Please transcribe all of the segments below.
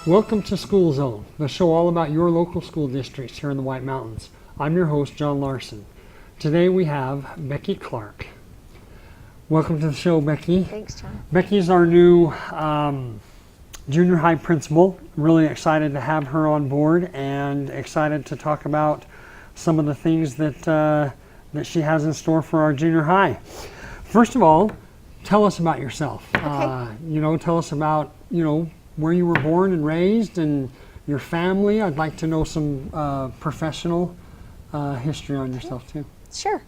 Welcome to School Zone, the show all about your local school districts here in the White Mountains. I'm your host, John Larsen. Today we have Becky Clark. Welcome to the show, Becky. Thanks, John. Becky's our new junior high principal. Really excited to have her on board and excited to talk about some of the things that she has in store for our junior high. First of all, tell us about yourself. Okay. Tell us about, where you were born and raised and your family. I'd like to know some professional history on yourself too. Sure.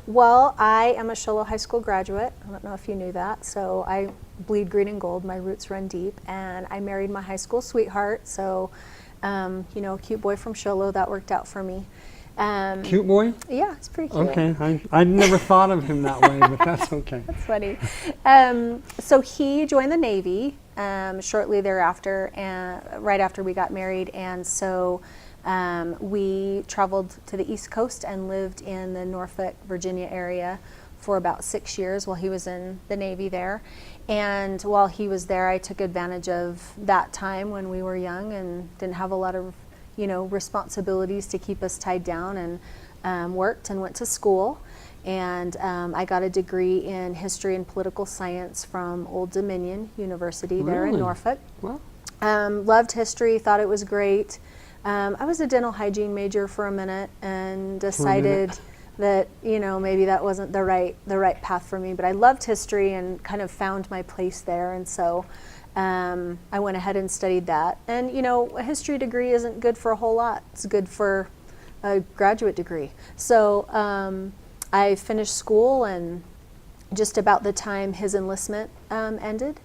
Well, I am a Show Low High School graduate. I don't know if you knew that. So I bleed green and gold. My roots run deep. And I married my high school sweetheart. So, cute boy from Show Low. That worked out for me. Cute boy? Yeah, it's pretty cute. Okay. I never thought of him that way, but that's okay. That's funny. So he joined the Navy shortly thereafter, and right after we got married. And so we traveled to the East Coast and lived in the Norfolk, Virginia area for about 6 years while he was in the Navy there. And while he was there, I took advantage of that time when we were young and didn't have a lot of responsibilities to keep us tied down, and worked and went to school. And I got a degree in history and political science from Old Dominion University there in Norfolk. Well, loved history, thought it was great. I was a dental hygiene major for a minute and decided that maybe that wasn't the right path for me. But I loved history and kind of found my place there, and so I went ahead and studied that. And a history degree isn't good for a whole lot. It's good for a graduate degree. So I finished school, and just about the time his enlistment ended,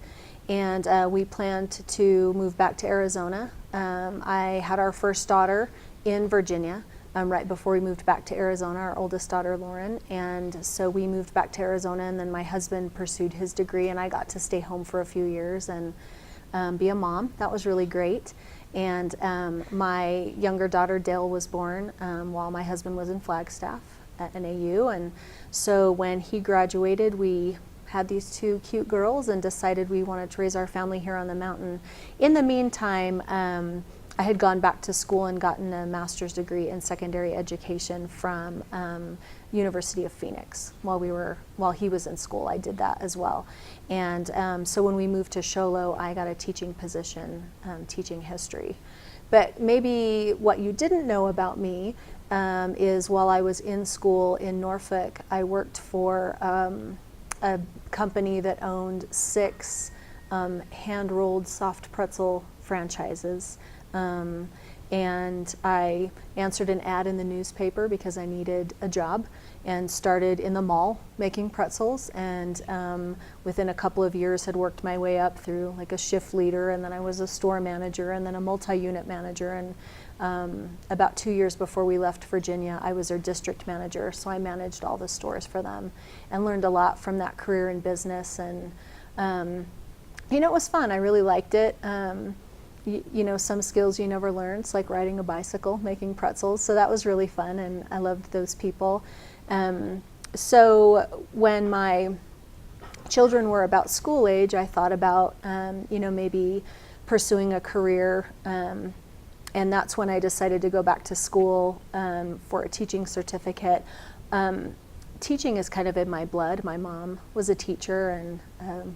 and we planned to move back to Arizona. I had our first daughter in Virginia right before we moved back to Arizona, our oldest daughter, Lauren. And so we moved back to Arizona, and then my husband pursued his degree, and I got to stay home for a few years and be a mom. That was really great. And my younger daughter, Dale, was born while my husband was in Flagstaff at NAU. And so when he graduated, we had these two cute girls and decided we wanted to raise our family here on the mountain. In the meantime, I had gone back to school and gotten a master's degree in secondary education from University of Phoenix. While he was in school, I did that as well. And so when we moved to Show Low, I got a teaching position, teaching history. But maybe what you didn't know about me is while I was in school in Norfolk, I worked for a company that owned 6 hand-rolled soft pretzel franchises. And I answered an ad in the newspaper because I needed a job, and started in the mall making pretzels, and within a couple of years had worked my way up through like a shift leader, and then I was a store manager, and then a multi-unit manager, and about 2 years before we left Virginia, I was their district manager, so I managed all the stores for them and learned a lot from that career in business. And it was fun. I really liked it. Some skills you never learn. It's like riding a bicycle, making pretzels. So that was really fun, and I loved those people. So when my children were about school age, I thought about, maybe pursuing a career. And that's when I decided to go back to school for a teaching certificate. Teaching is kind of in my blood. My mom was a teacher and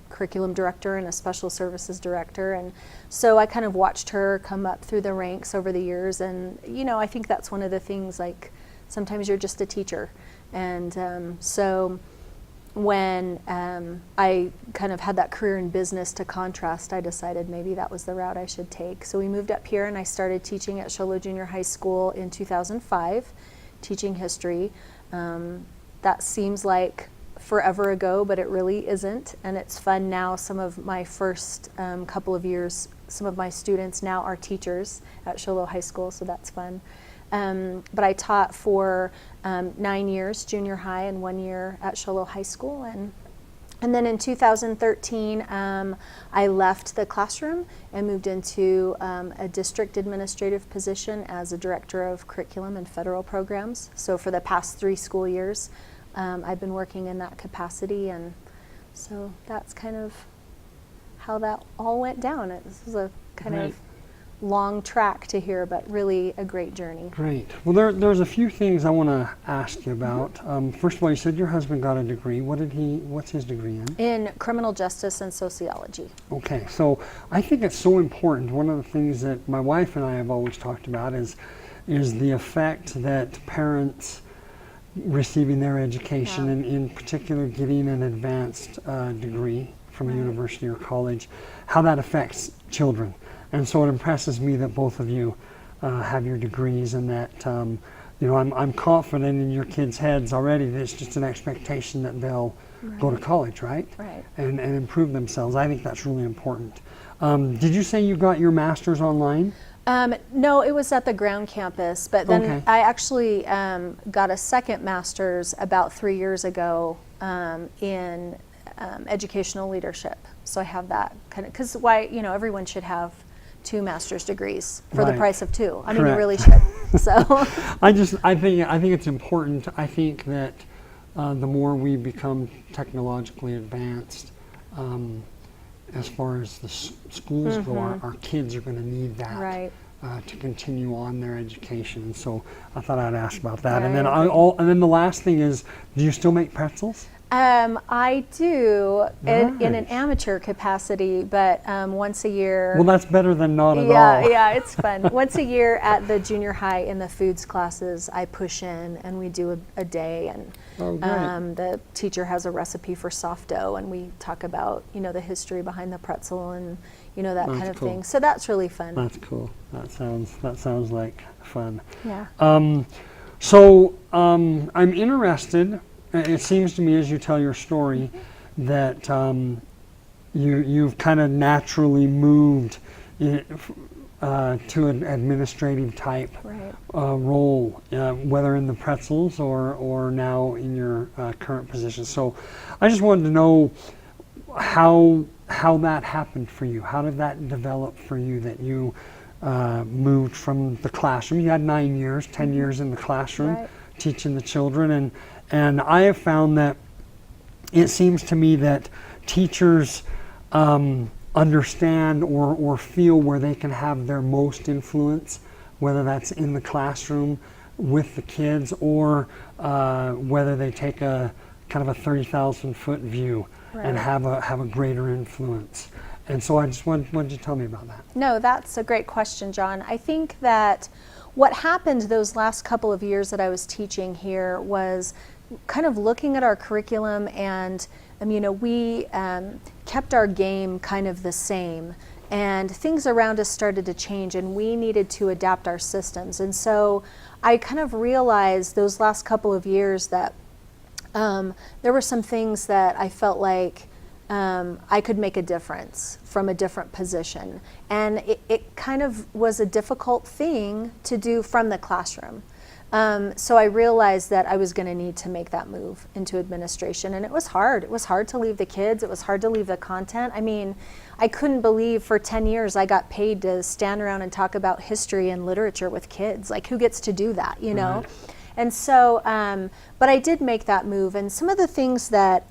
curriculum director and a special services director, and so I kind of watched her come up through the ranks over the years. And I think that's one of the things, like sometimes you're just a teacher. And so when I kind of had that career in business to contrast, I decided maybe that was the route I should take. So we moved up here, and I started teaching at Show Low Junior High School in 2005, teaching history. That seems like forever ago, but it really isn't, and it's fun now. Some of my first couple of years, some of my students now are teachers at Show Low High School, so that's fun. But I taught for 9 years junior high and 1 year at Show Low High School, and then in 2013 I left the classroom and moved into a district administrative position as a director of curriculum and federal programs. So for the past 3 school years, I've been working in that capacity, and so that's kind of how that all went down. This was a kind of long track to here, but really a great journey. Great. Well, there's a few things I want to ask you about. First of all, you said your husband got a degree. What's his degree in? In criminal justice and sociology. Okay, so I think it's so important. One of the things that my wife and I have always talked about is the effect that parents receiving their education, and in particular getting an advanced degree from a university or college, how that affects children. And so it impresses me that both of you have your degrees, and that I'm confident in your kids' heads already that it's just an expectation that they'll go to college, right? Right. And improve themselves. I think that's really important. Did you say you got your master's online? No, it was at the ground campus, but then Okay. I actually got a second master's about 3 years ago in educational leadership. So I have that kind of, because everyone should have 2 master's degrees for the Right. price of 2. I mean, you Correct. really should. So I think it's important. I think that the more we become technologically advanced, as far as the schools go, our kids are going to need that Right. To continue on their education. And so I thought I'd ask about that. Yeah, And then I agree. and then the last thing is, do you still make pretzels? I do in an Nice. amateur capacity, but once a year. Well, that's better than not at Yeah, all. yeah, it's fun. Once a year at the junior high in the foods classes, I push in and we do a day, and Oh, great. the teacher has a recipe for soft dough, and we talk about the history behind the pretzel and that That's kind of cool. thing. So that's really fun. That's cool. That sounds like fun. Yeah. So I'm interested. It seems to me, as you tell your story, that you've kind of naturally moved to an administrative type Right. role, whether in the pretzels or now in your current position. So I just wanted to know how that happened for you. How did that develop for you, that you moved from the classroom? You had 9 years, 10 years in the classroom, Right. teaching the children, and I have found that it seems to me that teachers understand or feel where they can have their most influence, whether that's in the classroom with the kids, or whether they take a kind of a 30,000-foot view and Right. have a greater influence. And so I just wanted you to tell me about that. No, that's a great question, John. I think that what happened those last couple of years that I was teaching here was kind of looking at our curriculum, and we kept our game kind of the same, and things around us started to change, and we needed to adapt our systems. And so I kind of realized those last couple of years that there were some things that I felt like I could make a difference from a different position. And it kind of was a difficult thing to do from the classroom. So I realized that I was going to need to make that move into administration. And it was hard. It was hard to leave the kids. It was hard to leave the content. I mean, I couldn't believe for 10 years I got paid to stand around and talk about history and literature with kids. Like, who gets to do that, you know? Right. And so, but I did make that move. And some of the things that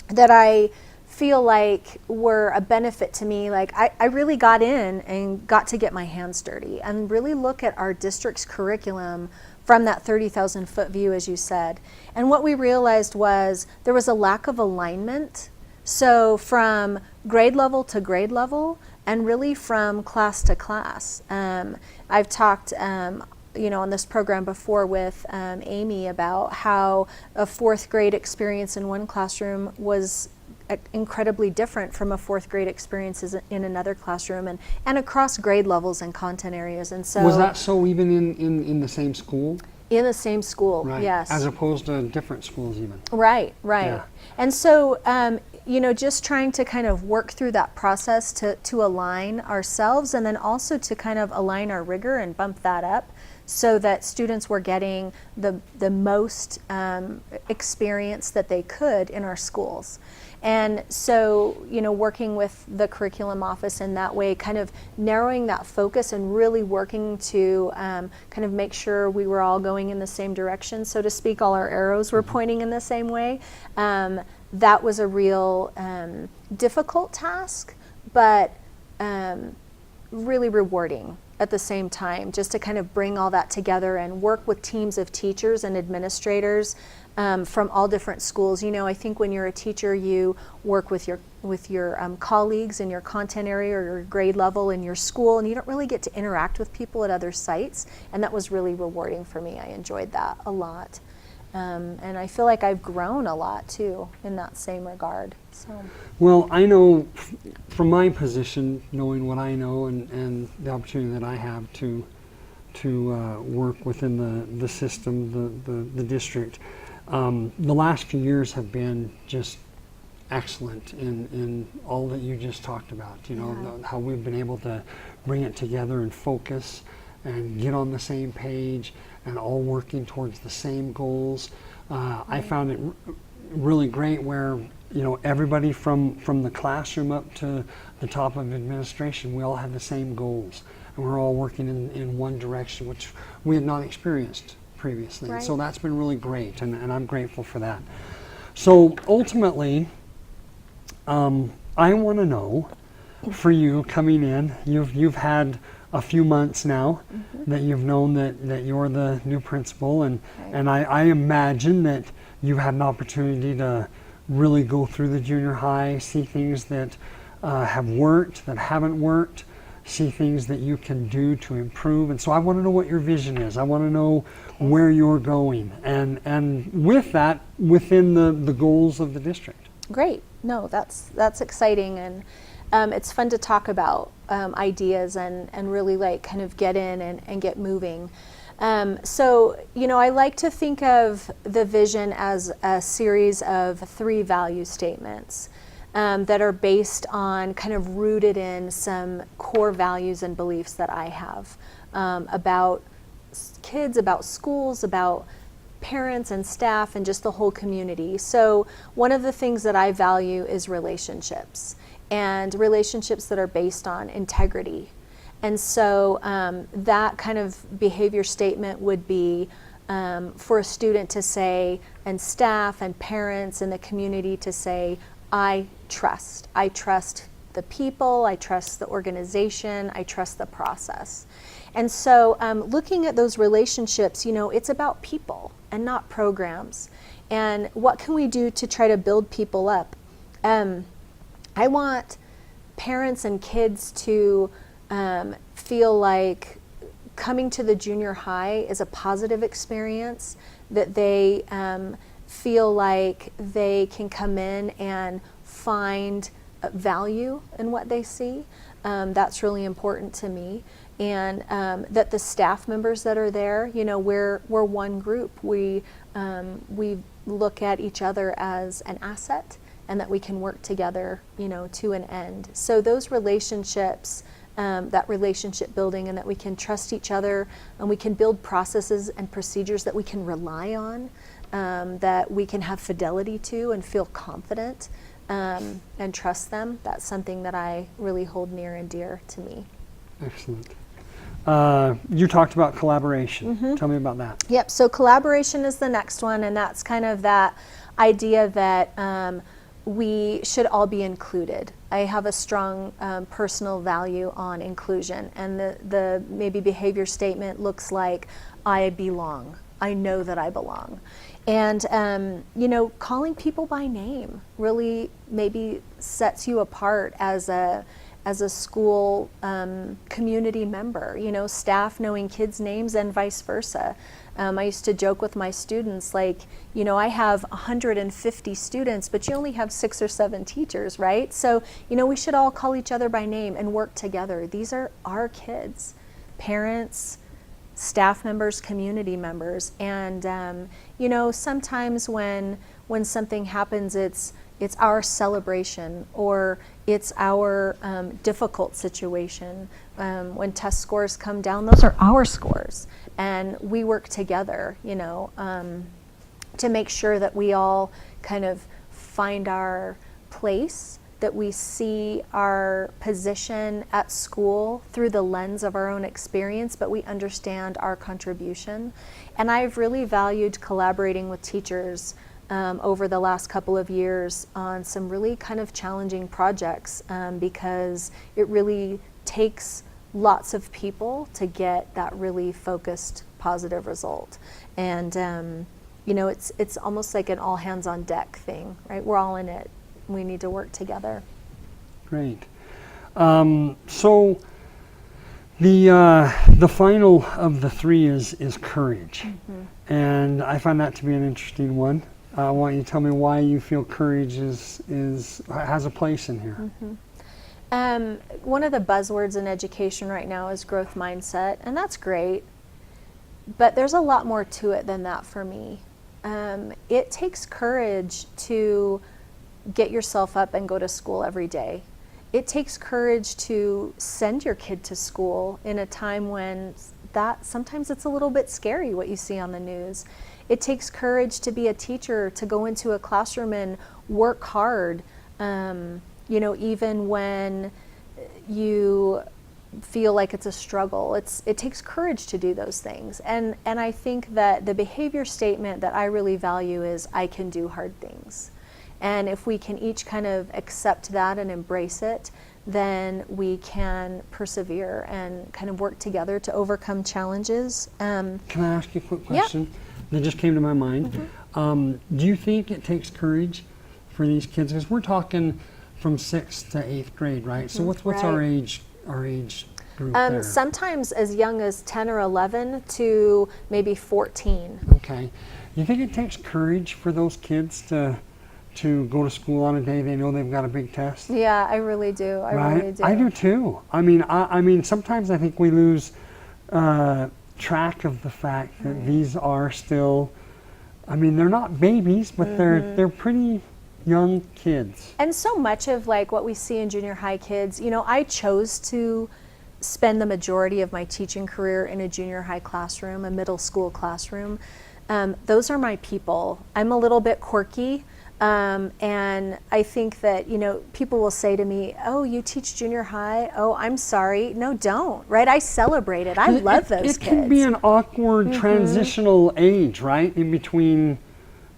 that I feel like were a benefit to me, like I really got in and got to get my hands dirty and really look at our district's curriculum from that 30,000-foot view, as you said. And what we realized was there was a lack of alignment. So from grade level to grade level, and really from class to class. I've talked on this program before with Amy about how a 4th grade experience in one classroom was incredibly different from a 4th grade experience in another classroom, and across grade levels and content areas. And so Was that so even in the same school? in the same school, Right. yes. As opposed to different schools even. Right. Yeah. And so, just trying to kind of work through that process to align ourselves, and then also to kind of align our rigor and bump that up so that students were getting the most experience that they could in our schools. And so, working with the curriculum office in that way, kind of narrowing that focus and really working to kind of make sure we were all going in the same direction, so to speak, all our arrows were pointing in the same way. That was a real difficult task, but really rewarding at the same time, just to kind of bring all that together and work with teams of teachers and administrators from all different schools. You know, I think when you're a teacher, you work with your colleagues in your content area or your grade level in your school, and you don't really get to interact with people at other sites, and that was really rewarding for me. I enjoyed that a lot. And I feel like I've grown a lot too in that same regard. So. Well, I know from my position, knowing what I know and the opportunity that I have to work within the system, the district, the last few years have been just excellent in all that you just talked about. You know, how we've been able to bring it together and focus and get on the same page and all working towards the same goals. I found it really great where, you know, everybody from the classroom up to the top of administration, we all had the same goals, and we're all working in one direction, which we had not experienced previously. Right. So that's been really great, and I'm grateful for that. So ultimately, I want to know, for you coming in, you've had a few months now that you've known that you're the new principal, and I imagine that you had an opportunity to really go through the junior high, see things that have worked, that haven't worked, see things that you can do to improve. And so I want to know what your vision is. I want to know where you're going, and with that, within the goals of the district. Great. No, that's exciting, and it's fun to talk about ideas and really like kind of get in and get moving. So, you know, I like to think of the vision as a series of 3 value statements that are based on, kind of rooted in some core values and beliefs that I have about kids, about schools, about parents and staff, and just the whole community. So one of the things that I value is relationships, and relationships that are based on integrity. And so that kind of behavior statement would be for a student to say, and staff and parents and the community to say, I trust. I trust the people, I trust the organization, I trust the process. And so looking at those relationships, you know, it's about people and not programs. And what can we do to try to build people up? I want parents and kids to feel like coming to the junior high is a positive experience, that they feel like they can come in and find value in what they see. That's really important to me. And that the staff members that are there, you know, we're one group. We look at each other as an asset, and that we can work together, you know, to an end. So those relationships, that relationship building, and that we can trust each other, and we can build processes and procedures that we can rely on, that we can have fidelity to and feel confident and trust them. That's something that I really hold near and dear to me. Excellent. You talked about collaboration. Tell me about that. Yep, so collaboration is the next one, and that's kind of that idea that we should all be included. I have a strong personal value on inclusion, and the maybe behavior statement looks like, I belong. I know that I belong. And you know, calling people by name really maybe sets you apart as a school community member. You know, staff knowing kids' names and vice versa. I used to joke with my students, like, you know, I have 150 students, but you only have 6 or 7 teachers, right? So, you know, we should all call each other by name and work together. These are our kids, parents, staff members, community members. And, you know, sometimes when something happens, it's our celebration, or it's our difficult situation. When test scores come down, those are our scores. And we work together, you know, to make sure that we all kind of find our place, that we see our position at school through the lens of our own experience, but we understand our contribution. And I've really valued collaborating with teachers over the last couple of years on some really kind of challenging projects, because it really takes lots of people to get that really focused, positive result. And you know, it's almost like an all hands on deck thing, right? We're all in it. We need to work together. Great. So the final of the three is courage, and I find that to be an interesting one. I want you to tell me why you feel courage has a place in here. One of the buzzwords in education right now is growth mindset, and that's great, but there's a lot more to it than that for me. It takes courage to get yourself up and go to school every day. It takes courage to send your kid to school in a time when sometimes it's a little bit scary what you see on the news. It takes courage to be a teacher, to go into a classroom and work hard, you know, even when you feel like it's a struggle. It takes courage to do those things. And I think that the behavior statement that I really value is I can do hard things. And if we can each kind of accept that and embrace it, then we can persevere and kind of work together to overcome challenges. Can I ask you a quick question that just came to my mind? Do you think it takes courage for these kids? Because we're talking from 6th to 8th grade, right? So what's Right. our age group there? Sometimes as young as 10 or 11 to maybe 14. Okay. You think it takes courage for those kids to go to school on a day they know they've got a big test? Yeah, I really do. I really do. I do too. I mean, sometimes I think we lose track of the fact that these are still, I mean, they're not babies, but they're pretty young kids. And so much of like what we see in junior high kids, you know, I chose to spend the majority of my teaching career in a junior high classroom, a middle school classroom. Those are my people. I'm a little bit quirky. And I think that, you know, people will say to me, oh, you teach junior high? Oh, I'm sorry. No, don't, right? I celebrate it. I love those kids. It can be an awkward transitional age, right? In between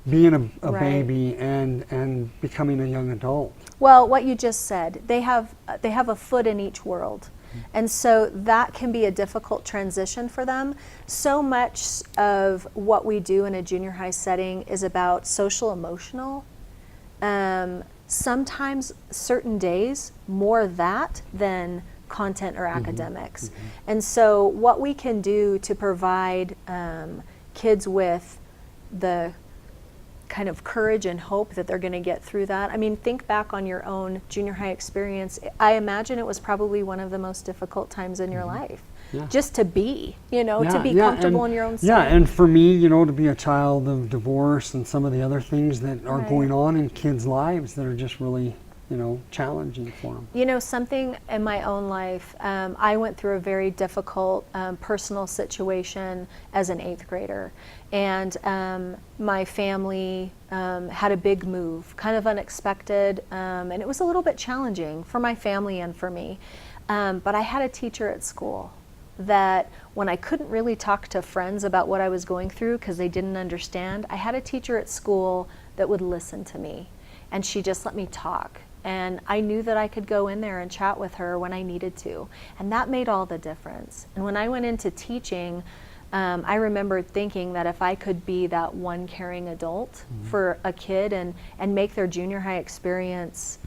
being a baby and becoming a young adult. Well, what you just said, they have a foot in each world. And so that can be a difficult transition for them. So much of what we do in a junior high setting is about social emotional. Sometimes certain days more that than content or academics. And so what we can do to provide kids with the kind of courage and hope that they're going to get through that. I mean, think back on your own junior high experience. I imagine it was probably one of the most difficult times in your life. Just to be, you know, to be comfortable in your own skin. Yeah, and for me, you know, to be a child of divorce and some of the other things that are going on in kids' lives that are just really, you know, challenging for them. You know, something in my own life, I went through a very difficult personal situation as an 8th grader. And my family had a big move, kind of unexpected, and it was a little bit challenging for my family and for me. But I had a teacher at school that when I couldn't really talk to friends about what I was going through because they didn't understand, I had a teacher at school that would listen to me, and she just let me talk. And I knew that I could go in there and chat with her when I needed to. And that made all the difference. And when I went into teaching, I remember thinking that if I could be that one caring adult for a kid and make their junior high experience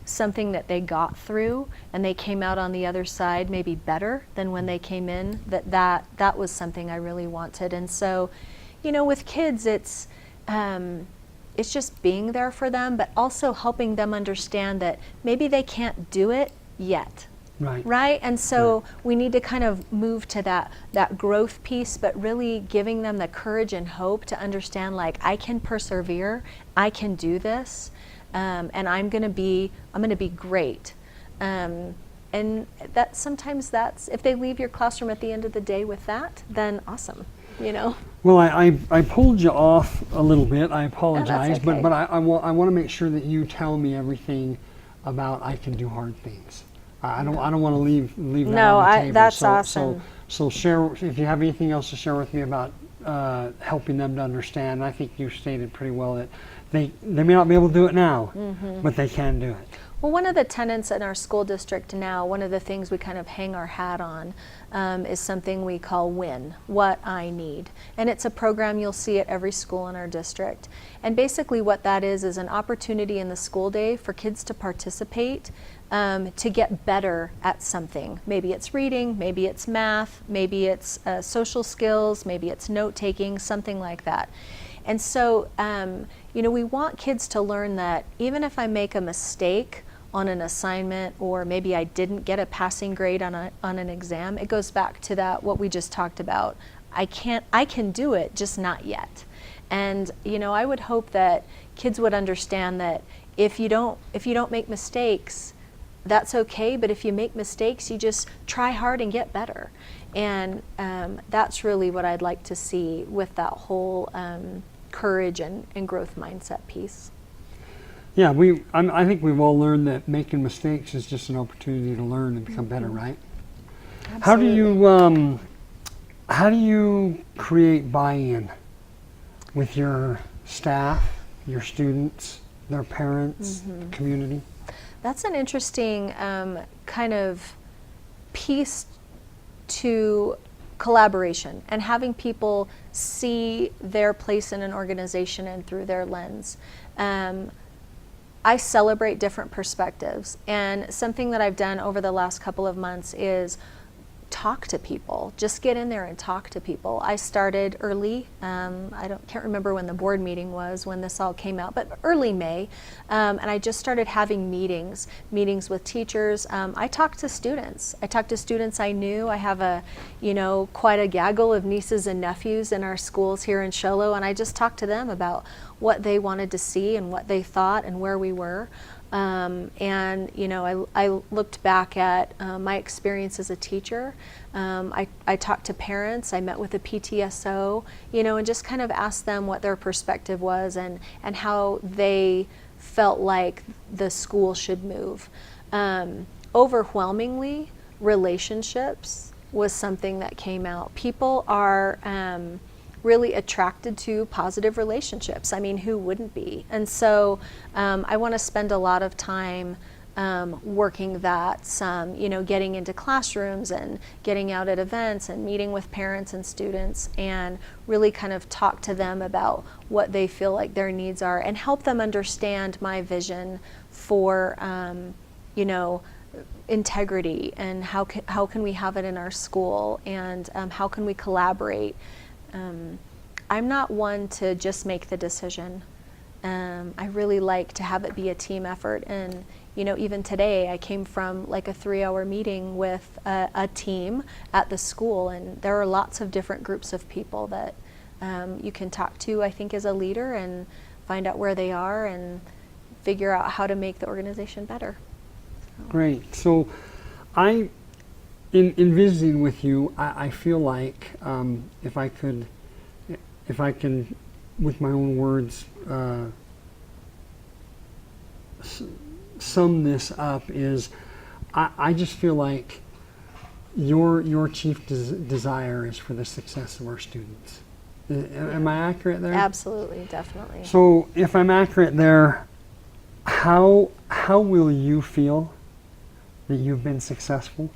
something that they got through and they came out on the other side maybe better than when they came in, that was something I really wanted. And so, you know, with kids, it's just being there for them, but also helping them understand that maybe they can't do it yet. Right? And so we need to kind of move to that growth piece, but really giving them the courage and hope to understand, like, I can persevere, I can do this, and I'm gonna be great. And that sometimes if they leave your classroom at the end of the day with that, then awesome, you know. Well, I pulled you off a little bit. I apologize, okay. but I want to make sure that you tell me everything about I can do hard things. I don't want to leave that on the table. That's awesome. So share if you have anything else to share with me about helping them to understand. I think you stated pretty well that they may not be able to do it now, but they can do it. Well, one of the tenets in our school district now, one of the things we kind of hang our hat on is something we call WIN, What I Need. And it's a program you'll see at every school in our district. And basically what that is an opportunity in the school day for kids to participate to get better at something. Maybe it's reading, maybe it's math, maybe it's social skills, maybe it's note taking, something like that. And so, we want kids to learn that even if I make a mistake on an assignment, or maybe I didn't get a passing grade on an exam, it goes back to that, what we just talked about. I can do it, just not yet. And, I would hope that kids would understand that if you don't make mistakes, that's okay, but if you make mistakes, you just try hard and get better. And that's really what I'd like to see with that whole courage and growth mindset piece. Yeah, I think we've all learned that making mistakes is just an opportunity to learn and become better, right? Absolutely. How do you create buy-in with your staff, your students, their parents, community? That's an interesting kind of piece to collaboration and having people see their place in an organization and through their lens. I celebrate different perspectives, and something that I've done over the last couple of months is talk to people. Just get in there and talk to people. I started early. Can't remember when the board meeting was when this all came out, but early May, and I just started having meetings with teachers. I talked to students. I knew. I have quite a gaggle of nieces and nephews in our schools here in Show Low, and I just talked to them about what they wanted to see and what they thought and where we were. I looked back at my experience as a teacher. I talked to parents. I met with a PTSO, and just kind of asked them what their perspective was and how they felt like the school should move. Overwhelmingly, relationships was something that came out. People are really attracted to positive relationships. I mean, who wouldn't be? And so I want to spend a lot of time working that, getting into classrooms and getting out at events and meeting with parents and students and really kind of talk to them about what they feel like their needs are and help them understand my vision for, integrity and how can we have it in our school and how can we collaborate. I'm not one to just make the decision. I really like to have it be a team effort. And, even today I came from like a 3-hour meeting with a team at the school, and there are lots of different groups of people that you can talk to, I think, as a leader and find out where they are and figure out how to make the organization better. Great. So in visiting with you, I feel like if I can, with my own words, sum this up, is I just feel like your chief desire is for the success of our students. Am I accurate there? Absolutely, definitely. So if I'm accurate there, how will you feel that you've been successful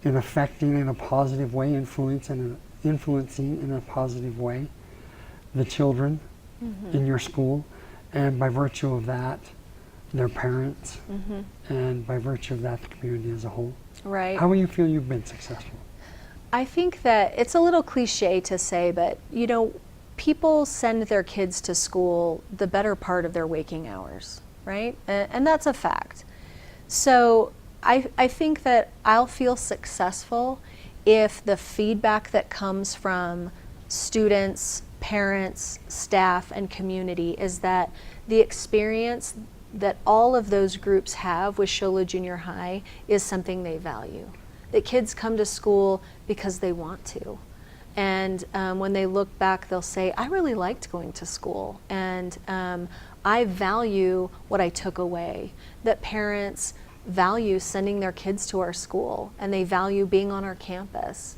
in affecting in a positive way, influencing in a positive way the children in your school, and by virtue of that, their parents, and by virtue of that, the community as a whole? Right. How will you feel you've been successful? I think that it's a little cliche to say, but people send their kids to school the better part of their waking hours, right? And that's a fact. So I think that I'll feel successful if the feedback that comes from students, parents, staff, and community is that the experience that all of those groups have with Show Low Junior High is something they value. That kids come to school because they want to. And when they look back, they'll say, I really liked going to school, and I value what I took away. That parents value sending their kids to our school, and they value being on our campus.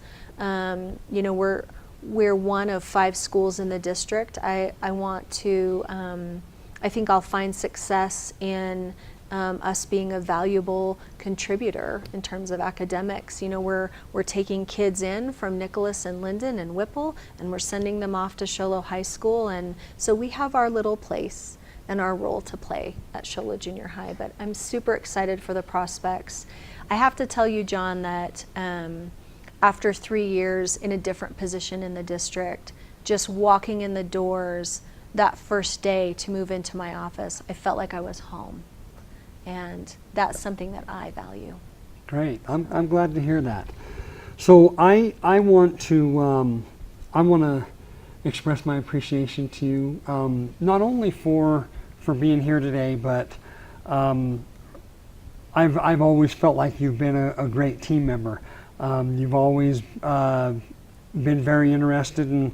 We're one of 5 schools in the district. I want to, I think I'll find success in us being a valuable contributor in terms of academics. You know, we're taking kids in from Nicholas and Linden and Whipple, and we're sending them off to Shola High School, and so we have our little place and our role to play at Shola Junior High. But I'm super excited for the prospects. I have to tell you, John, that after 3 years in a different position in the district, just walking in the doors that first day to move into my office, I felt like I was home. And that's something that I value. Great. I'm glad to hear that. So I want to express my appreciation to you, not only for being here today, but I've always felt like you've been a great team member. You've always been very interested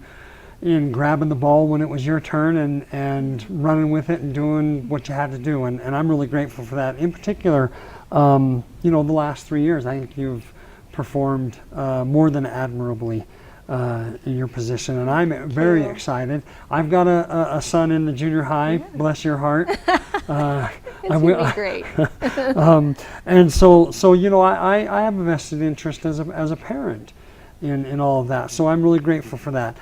in grabbing the ball when it was your turn and running with it and doing what you had to do. And I'm really grateful for that. In particular, the last 3 years, I think you've performed more than admirably in your position. And I'm very excited. I've got a son in the junior high, bless your heart. It's going to be great. And so I have a vested interest as a parent in all of that. So I'm really grateful for that.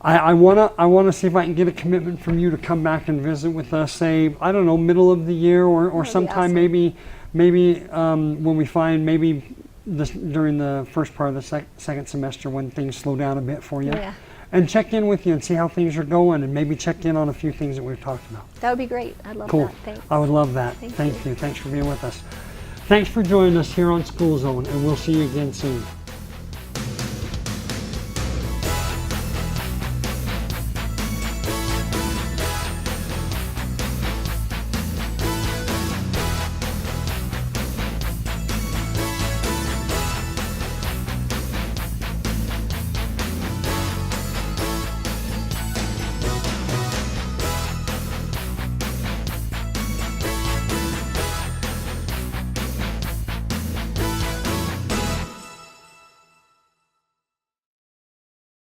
I wanna see if I can get a commitment from you to come back and visit with us, say, I don't know, middle of the year or sometime, awesome. maybe when we find during the first part of the second semester when things slow down a bit for you. Yeah. And check in with you and see how things are going, and maybe check in on a few things that we've talked about. That would be great. I'd love cool. that. Thanks. I would love that. Thank you. Thanks for being with us. Thanks for joining us here on School Zone, and we'll see you again soon.